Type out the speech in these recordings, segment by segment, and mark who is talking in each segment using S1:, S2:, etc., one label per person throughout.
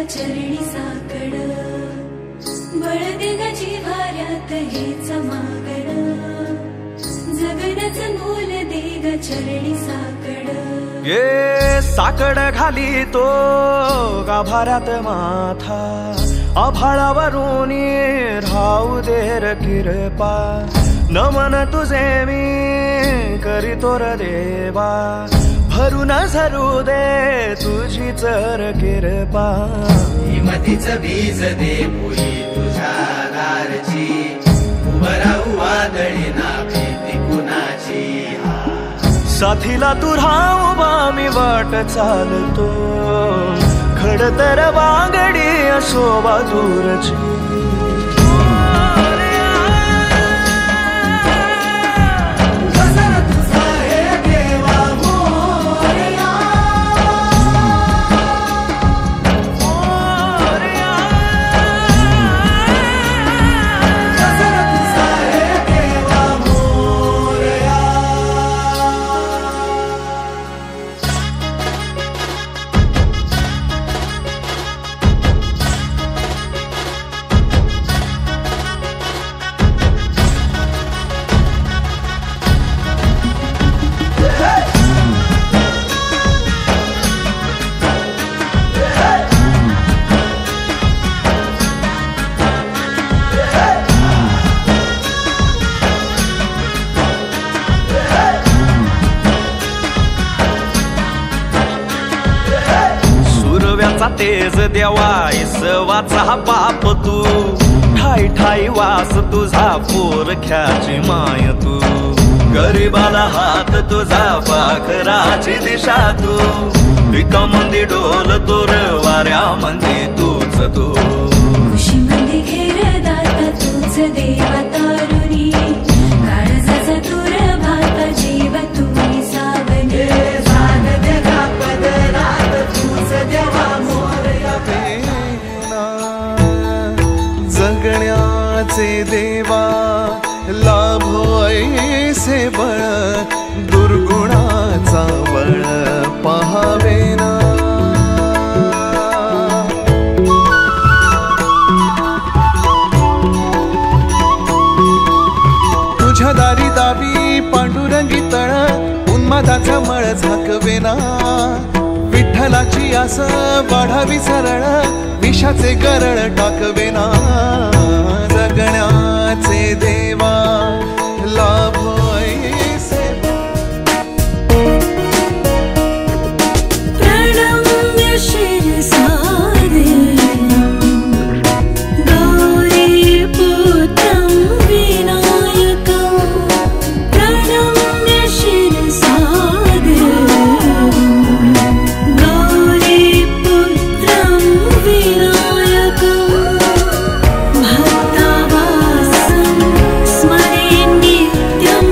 S1: चरणी साकड बळ दे ग जिव्हाऱ्यात हेच मागण जगण्याचं मोल दे ग चरणी साकड
S2: ये साकड घाली तो गाभाऱ्यात माथा आभाळावरून राहू दे र कृपा नमन तुझे मी करीतो र देवा भरून झरू दे तुझी चर कृपा
S3: हिमतीचं बीज दे पोई तुझ्या दारची उभं राहू वादळी ना भीती कुणाची
S2: साथीला तू राहू मी वाट चालतो खडतर वांगडी शोभा दूरची तेज देवा इसवाचा बाप तू ठाई ठाई वास तुझा पोरख्याची माय तू गरीबाला हात तुझा पाखराची दिशा तू पिका मंदी डोल तोर वाऱ्या मंदी तूच तू
S1: खुशी मध्ये घेर दाता तूच देवा तारुणी काळजाचा तुर भाता जीव तुम्ही सावने
S4: जगण्याचे देवा लाभो ऐसे बळ दुर्गुणाचा बळ पहावे ना तुझ्या दारी दावी पांडुरंगी तळ उन्मादाचा मळ झाकवेना विठ्ठलाची आस वाढावी सरळ विषाचे गरळ टाकवेना जगण्याचे देवा लाभो ऐसे
S1: प्रणम्य शिरसादे गौरी पुत्रं विनायकं प्रणम्य शिरसादे गौरी पुत्रं विनायकं भक्तावासं स्मरे नित्यं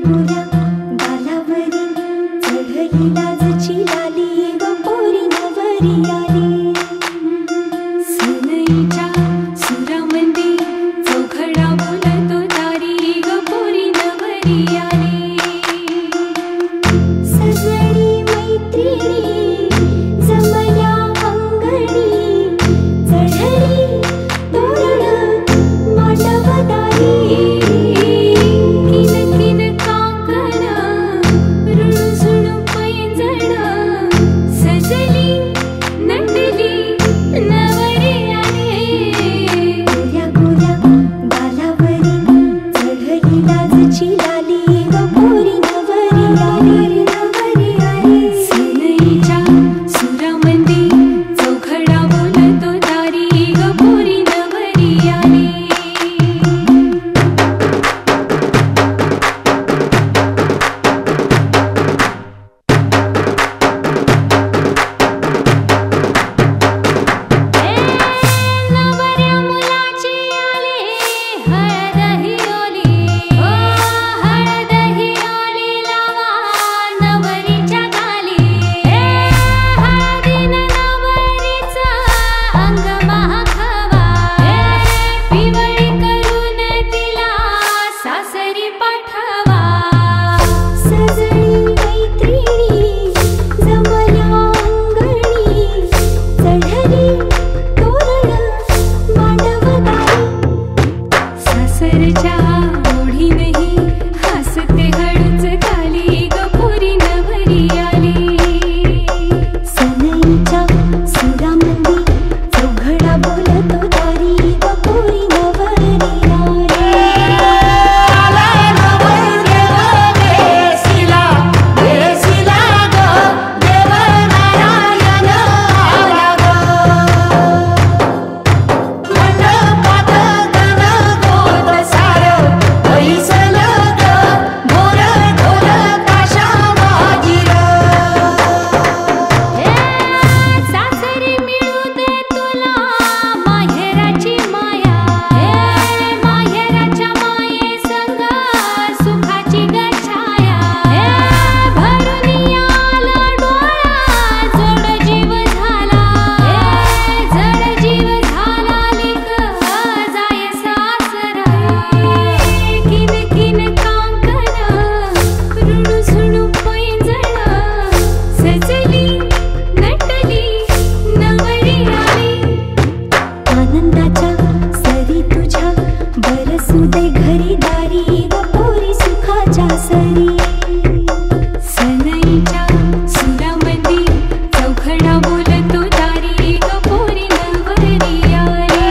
S1: गोऱ्या गालावरी चढली लाजची लाली ग पोरी नवरी आली सनईच्या सुरामंदी चौघडा बोलतो दारी ग पोरी नवरी आली सजणी मैत्रिणी जमल्या अंगणी चढली तोरण मांडवदारी किन किन काकण रुणझुण पैंजण सजली नटली नवरी आली गोऱ्या गोऱ्या गालावरी चढली लाजची लाली ग पोरी नवरी आली नवरी आली सनईच्या सुरामंदी चौघडा बोलतो दारी ग पोरी नवरी आली नवऱ्या मुलाची आली हळदही ओली ओ हळदही ओली लावा नवरीच्या गाली हळदीनं नवरीचं अंग महाखावा पिवळी करून तिला सासरी पाठवा सजणी मैत्रिणी जमल्या अंगणी चढली तोरण मांडवदारी सासरच्या ओढीनही हसते हळूच खाली ग पोरी नवरी आली सनईच्या सुरामंदी चौघडा बोलतो दारी ग पोरी नवरी सासरी मिळू दे तुला माहेराची माया माहेराच्या माये संग सुखाची गछाया भरून आला डोळा जड जीव झाला लिक जाय सासरा किन किन कांकण रुणझुण पैंजण सजली नटली नवरी आली आनंदाच्या सरी तुझ्या बरसू दे घरी दारी ग पोरी सुखाच्या सरी सनईच्या सुरामंदी चौघडा बोलतो दारी ग पोरी नवरी आली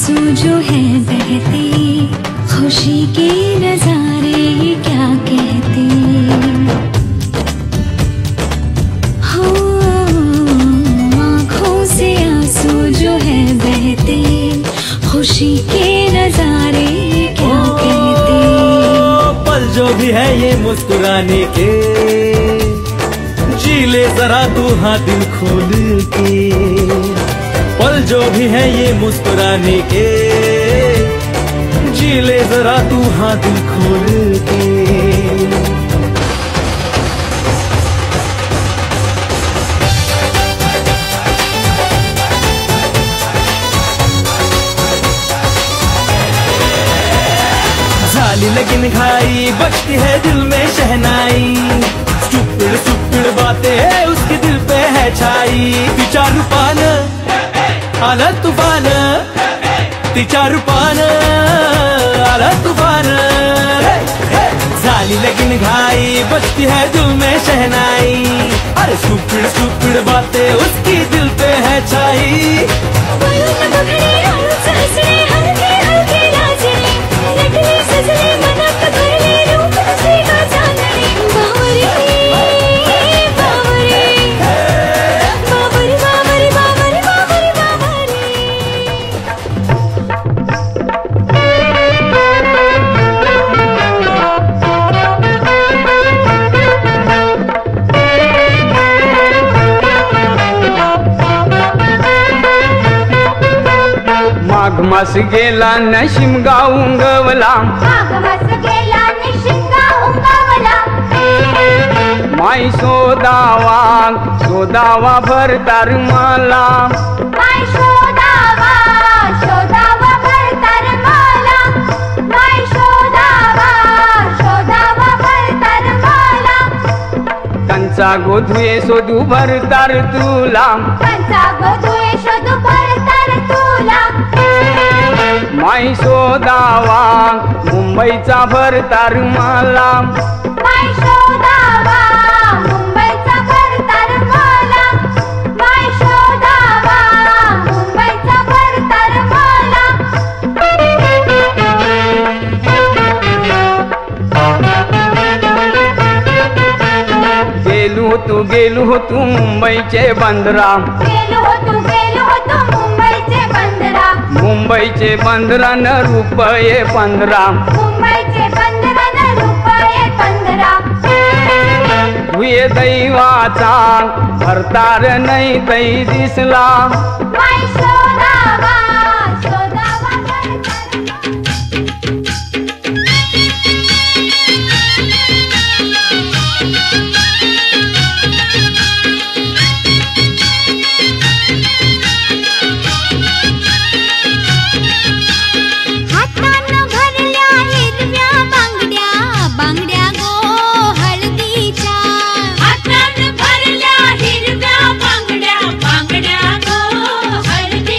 S1: आंसू जो है बहते, खुशी के नजारे ये क्या कहते। हो आँखों से आंसू जो है बहते, खुशी के नजारे ये क्या कहते।
S2: पल जो भी है ये मुस्कुराने के, जी ले जरा तू हाँ दिल खोल के। पल जो भी है ये मुस्कुराने के, जी ले जरा तू हाँ दिल खोल के। झाली लगन घाई, बजती है दिल में शहनाई। स्टूपिड स्टूपिड बातें है उसके दिल पे है छाई। तिच्या रूपानं आलं तूफान, तिच्या रूपानं आलं तूफान। झाली लगन घाई, बजती है दिल में शहनाई। अरे स्टूपिड स्टूपिड बातें उसकी दिल पे है छाई।
S5: माघ मास गेला न शिमगा उंगवला,
S6: माघ मास गेला न शिमगा उंगवला।
S5: माई शोधावा भरतार मला,
S6: माय शोधावा भरतार मला। माय शोधावा भरतार मला।
S5: कंचा गोधुये शोधू भरतार तुला,
S6: कंचा गोधुये शोधू भरतार तुला।
S5: माई शोधावा मुंबईचा भरतार मला,
S6: माय शोधावा मुंबईचा भरतार मला। माय शोधावा मुंबईचा भरतार मला।
S5: गेलो होतो मुंबईचे बंदरा,
S6: गेलो होतो मुंबईचे बंदरा।
S5: मुंबईचे बंदरा न रुपये 15,
S6: मुंबईचे बंदरा न रुपये 15।
S5: तुये दैवाचा भरतार नाही तै दिसला।
S6: माय शोधावा भरतार।
S1: हातानं भरल्या हिरव्या बांगड्या, बांगड्या गो हळदीच्या। हातानं भरल्या हिरव्या बांगड्या, बांगड्या गो हळदीच्या।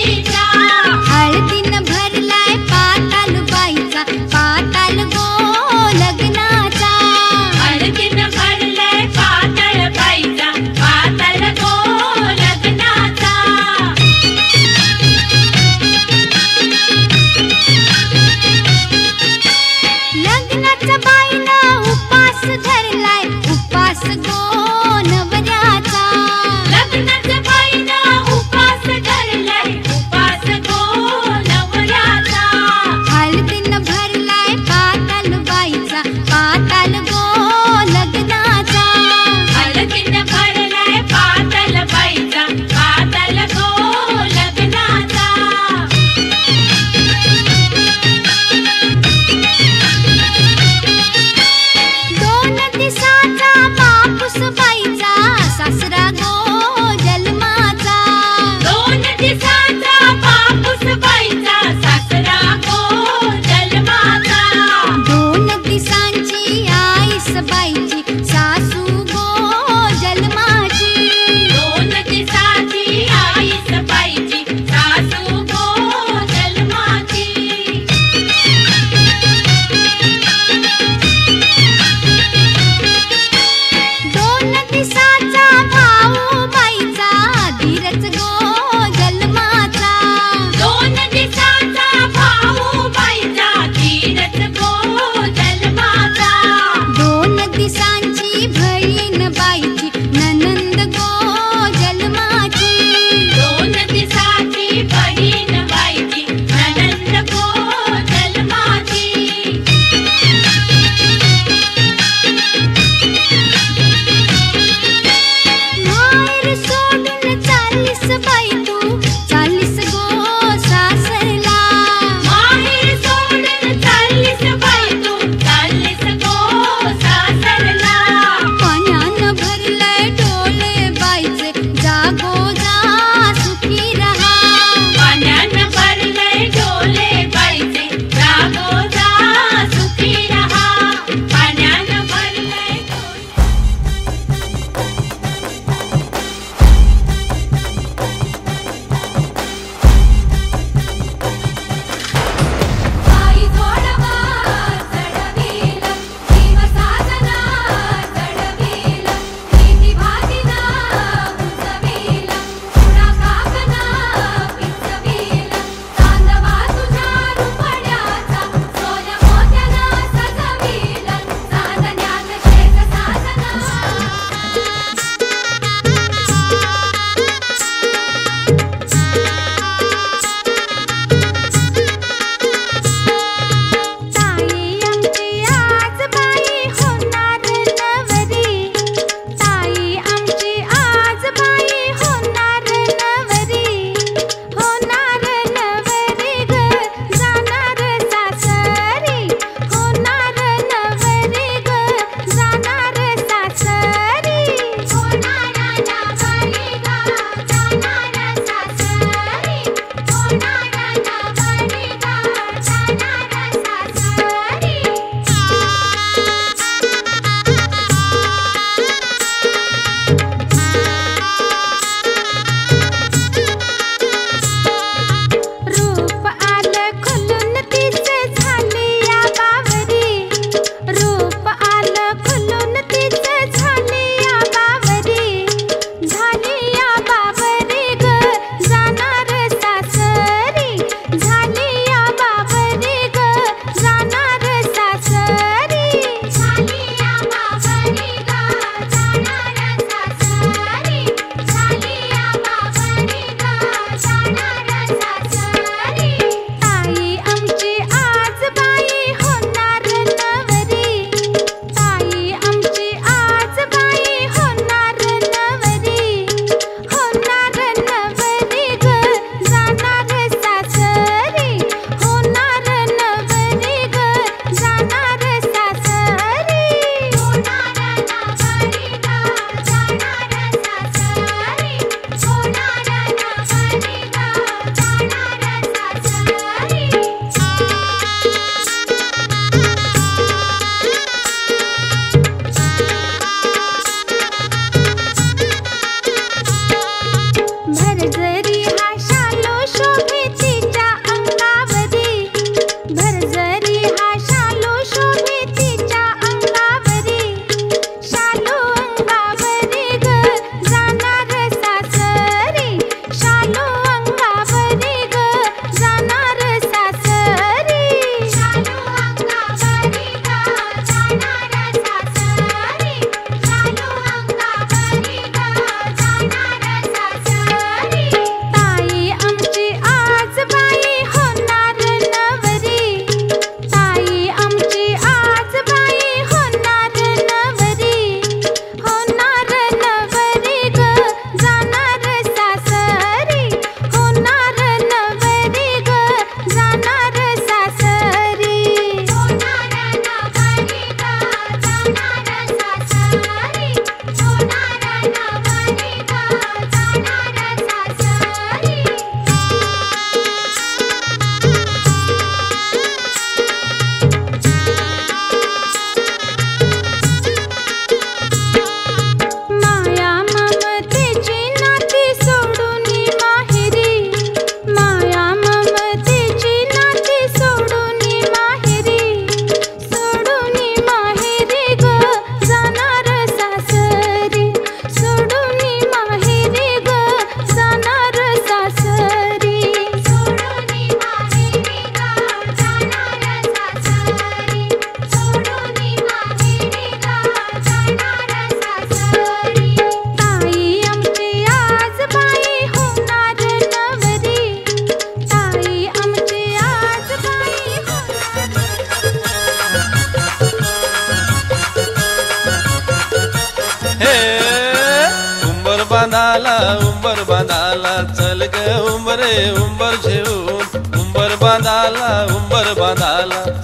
S7: उंबरे उंबर घेऊन उंबर बांधाला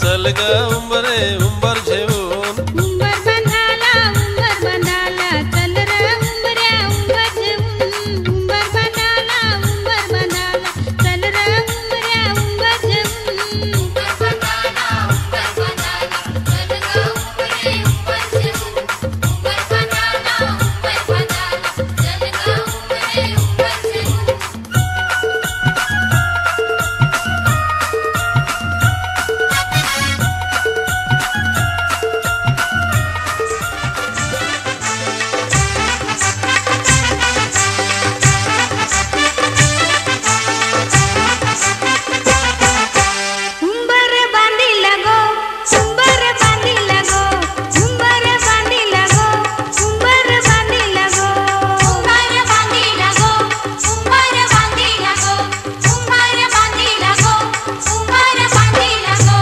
S7: चल ग उंबरे उंबर घेऊन
S1: उंबर बांधाला चल रे उंबऱ्या उंबर घेऊन उंबर बांधाला चल रे उंबऱ्या उंबर घेऊन उंबर बांधाला चल ग उंबरे उंबर घेऊन उंबर बांधाला चल ग उंबरे उंबर घेऊन उंबर बांधिला गो उंबर बांधिला गो उंबर बांधिला गो उंबर बांधिला गो उंबर बांधिला गो उंबर बांधिला गो उंबर बांधिला गो उंबर बांधिला गो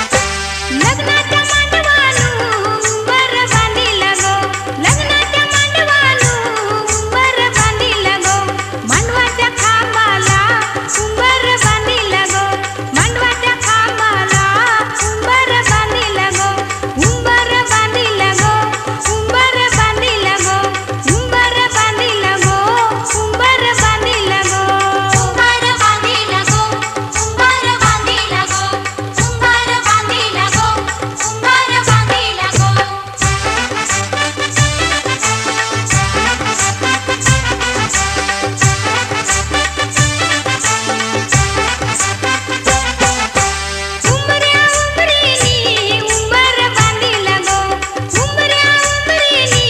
S1: लग्नाच्या मांडवालू उंबर बांधिला गो लग्नाच्या मांडवालू उंबर बांधिला गो मांडवाच्या खांबाला उंबर बांधिला गो मांडवाच्या खांबाला उंबर बांधिला गो उंबर बांधिला गो उंबर बांधिला गो उंबर बांधिला गो उंबर बांधिला गो उंबर बांधिला गो उंबर बांधिला गो उंबर बांधिला गो उंबर बांधिला गो उंबऱ्या उंबरीनी उंबर बांधिला गो उंबऱ्या उंबरीनी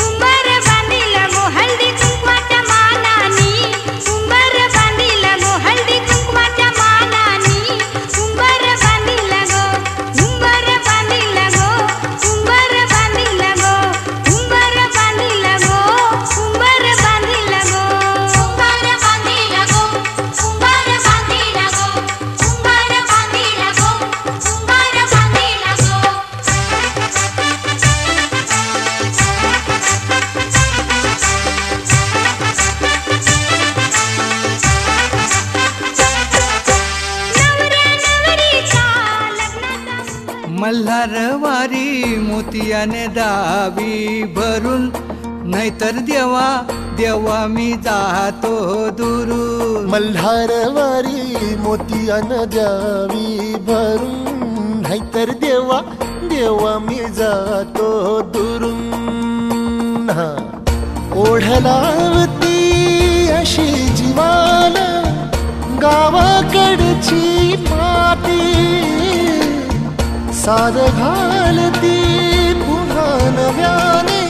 S1: उंबर बांधिला गो हळदी कुंकवाच्या मानानी उंबर बांधिला गो हळदी कुंकवाच्या मानानी उंबर बांधिला गो उंबर बांधिला गो उंबर बांधिला गो उंबर बांधिला गो उंबर बांधिला गो उंबर बांधिला गो उंबर बांधिला गो उंबर बांधिला गो उंबर बांधिला गो नवऱ्या नवरीच्या लग्नाचा
S2: मल्हारवारी मोतियाने दावी भरून नाहीतर देवा देवा मी जातो दुरून
S8: मल्हारवारी मोतियान द्यावी भरून नाहीतर देवा देवा मी जातो दुरून हा. ओढलावती अशी जीवान गावाकडची माती साद घालती पुन्हा नव्याने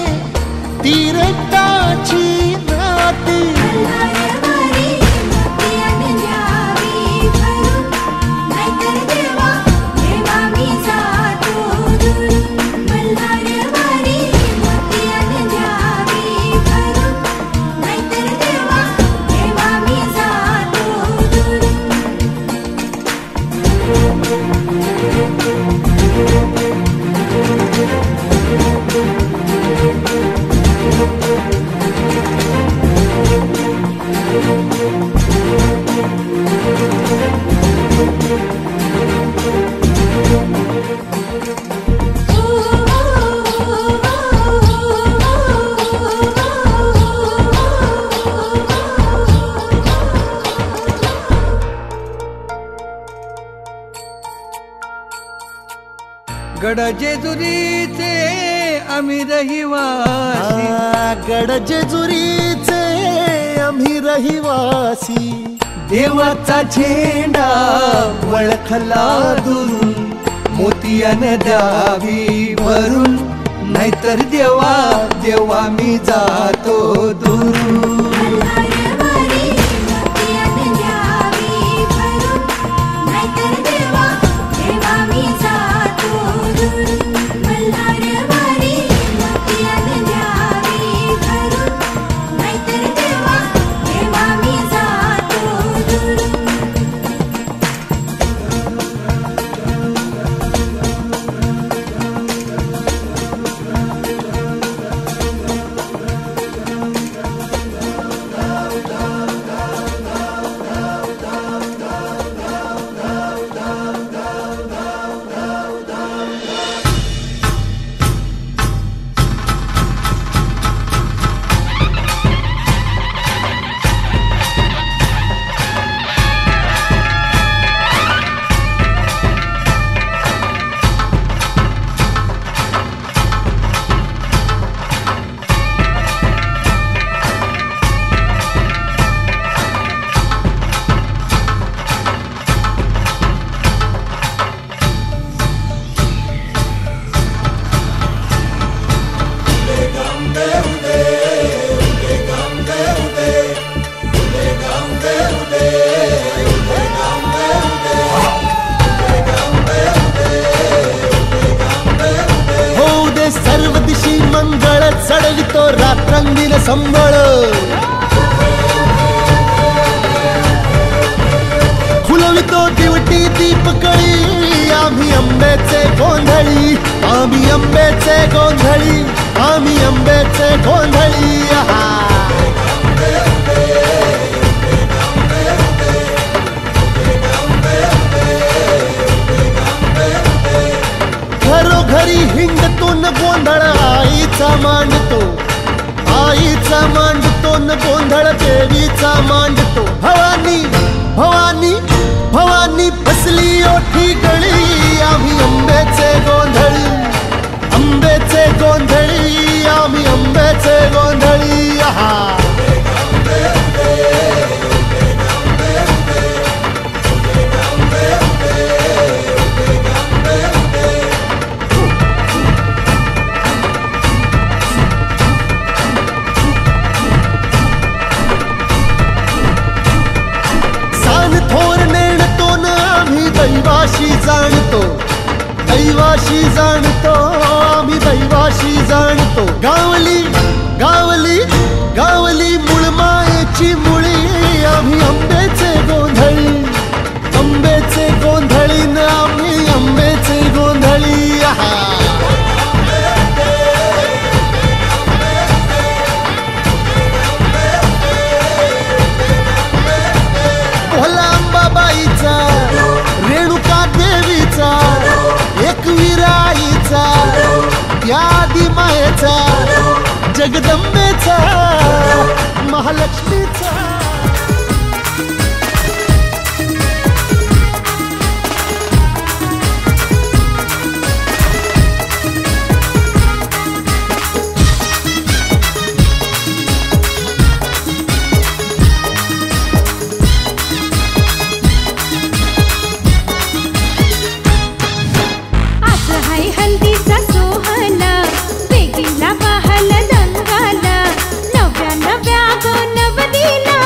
S8: ती रक्ताची नाती
S1: मल्हारवारी मोतियाने द्यावी भरून नाहीतर देवा देवा मी जातो दुरून मल्हारवारी मोतियाने द्यावी भरून नाहीतर देवा देवा मी जातो दुरून
S2: गड जेजुरीचे आम्ही रहिवासी
S8: गड जेजुरीचे आम्ही रहिवासी
S2: देवाचा झेंडा वळखला दुरून मोतियाने द्यावी भरून नाहीतर देवा देवा मी जातो दुरून
S1: मल्हारवारी मोतियाने द्यावी भरून नाहीतर देवा देवा मी जातो दुरून मल्हारवारी मोतियाने द्यावी भरून नाहीतर देवा देवा मी जातो दुरून
S8: संबळ खुलवितो दिवटी दीपकळी आम्ही आंब्याचे गोंधळी आम्ही आंब्याचे गोंधळी आम्ही आंब्याचे गोंधळी घरोघरी हिंडतो न गोंधळ आईचा मांडतो आईचा मांडतो न गोंधळ देवीचा मांडतो भवानी भवानी भवानी बसली ओठी गळी आम्ही आंब्याचे गोंधळी आंब्याचे गोंधळी आम्ही आंब्याचे गोंधळी दैवाशी जाणतो दैवाशी जाणतो आम्ही दैवाशी जाणतो गावली गावली गावली मुळमायेची मुळी आम्ही आंब्याचे गोंधळी आंब्याचे गोंधळी न आम्ही आंब्याचे गोंधळी भोला अंबाबाईचा रेणुका देवीचा एकविराईचा यादी मायेचा जगदंबेचा महालक्ष्मीचा
S1: वेगीला बहल दंगाला नव्या नव्या गो नवरीला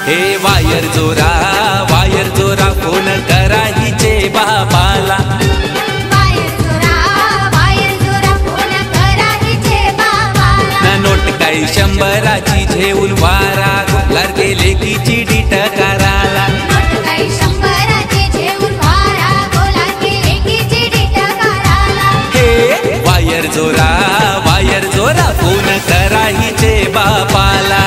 S2: हे वायर जोरा फोन करा हिचे बाबाला. ना नोट काही 100ची झेऊन वारा गोलार गेले की चिडी टकाराला. हे वायर जोरा फोन करा हिचे बाबाला.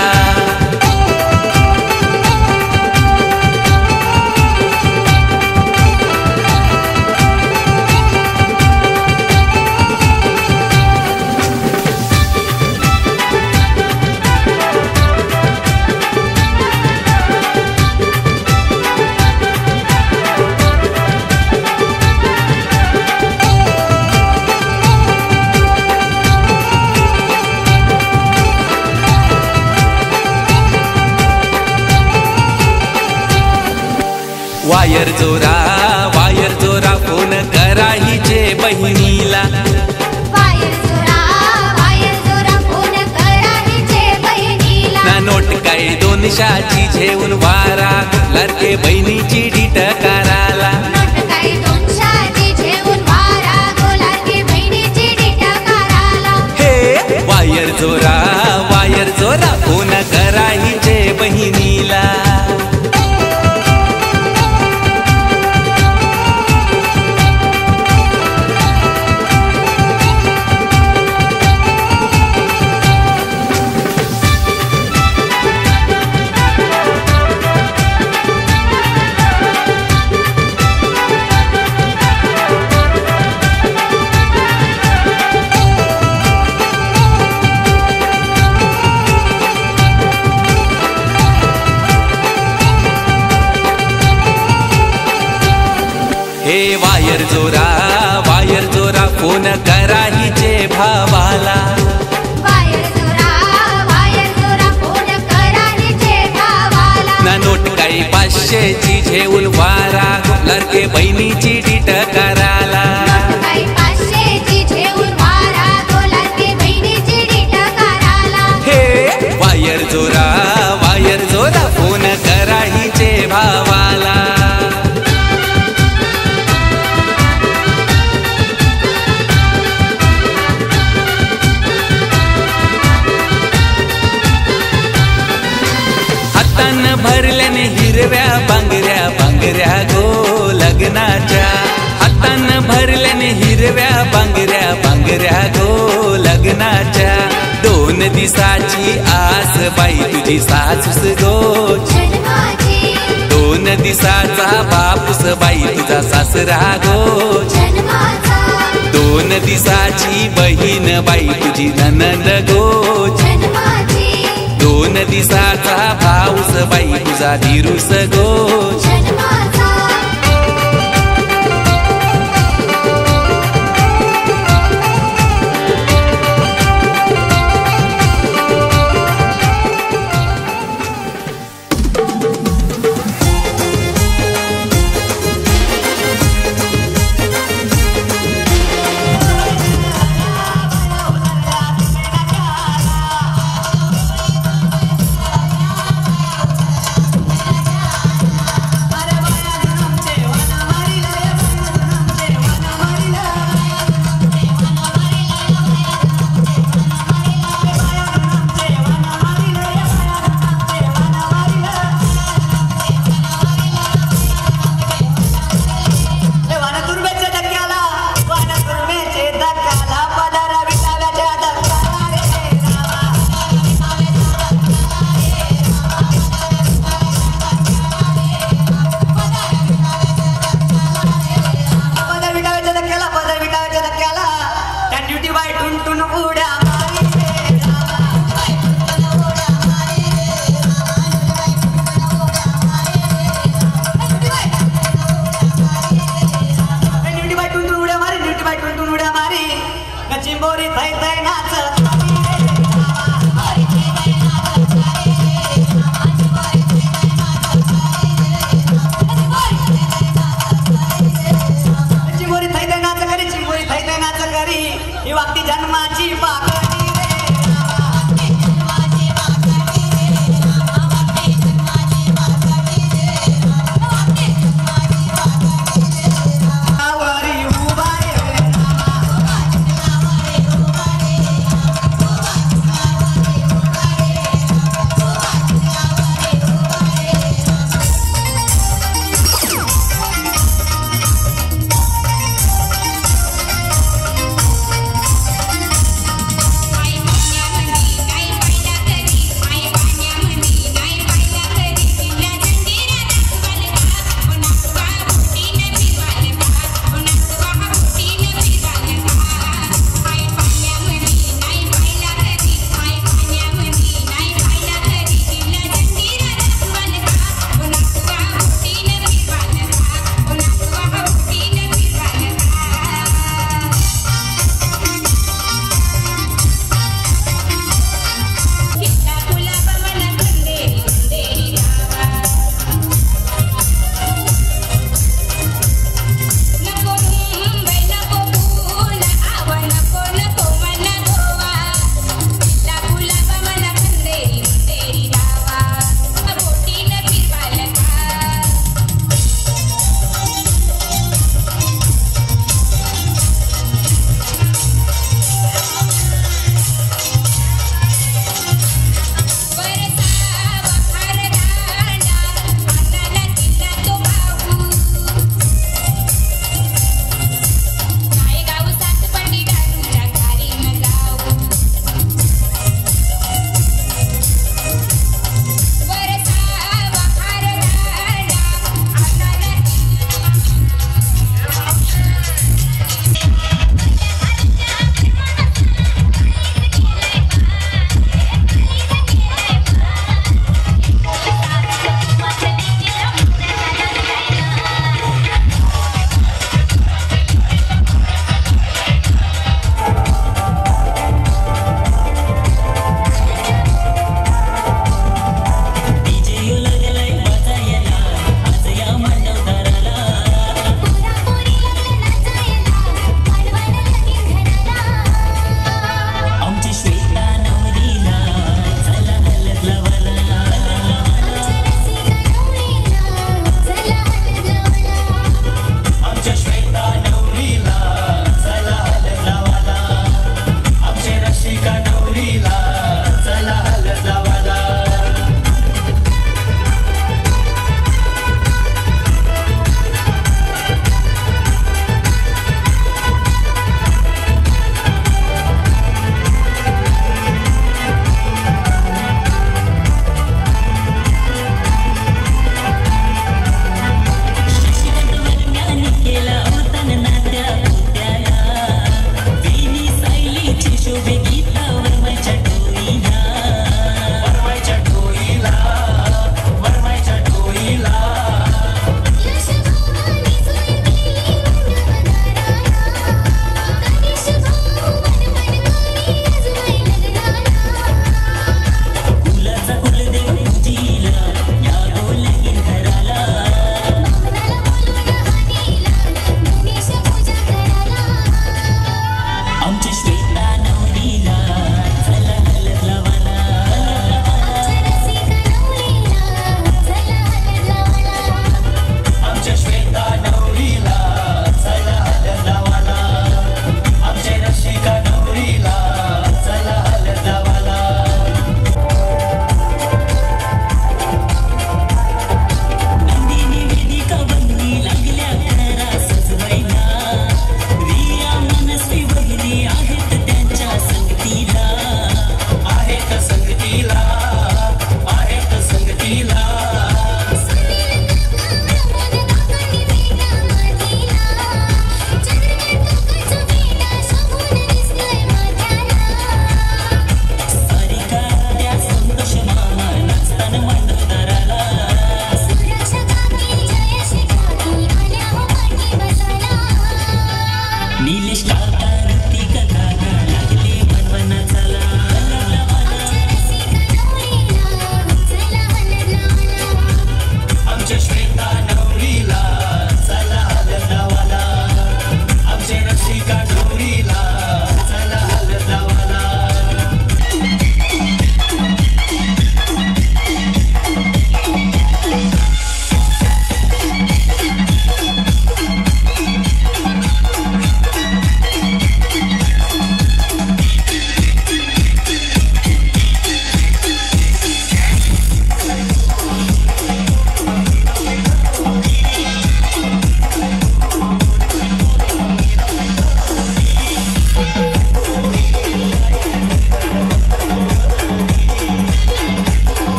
S2: वायर जोरा फोन करा हिचे बहिणीला. ना नोट काय 200ची झेऊन वारा गोलार बहिणीची डीट कराला. हे वायर जोरा फोन करा हिचे बहिणीला. हे वायर जोरा फोन करा हिचे भावाला. ना नोट काही 500ची झेऊन वारा गोलार बहिणीची डीट कराला. हे वायर जोरा फोन करा हिचे भावाला. भरल्याने हिरव्या बांगऱ्या गो लग्नाच्या. हातान भरल्याने हिरव्या बांगऱ्या गो लग्नाच्या. 2 दिवसाची आस बाई तुझी सासूस गो. 2 दिवसाचा बापूस बाई तुझा सासरा गो. 2 दिवसाची बहीण बाई तुझी ननंद गो. 2 दिवसाचा भाऊस बाई तुझा धीरूस गो.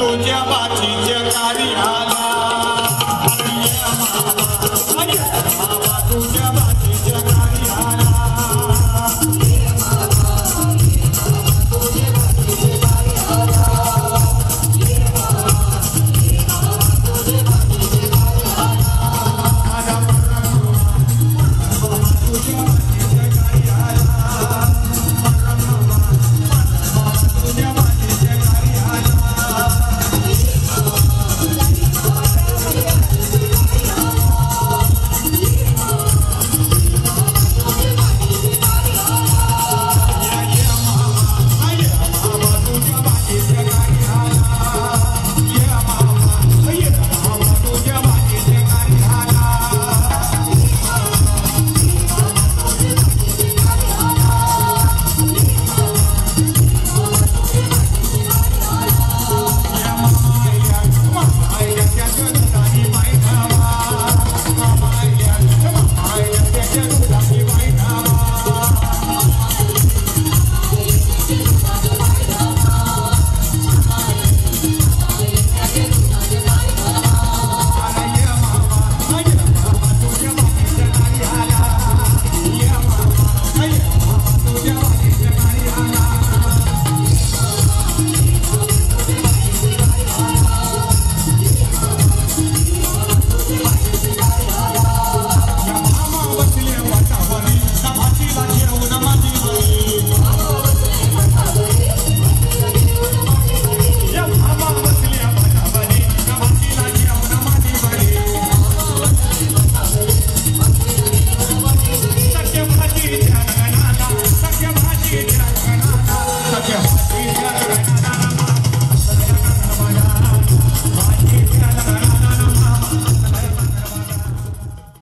S9: तुझ्या बाचीच्या कार्याला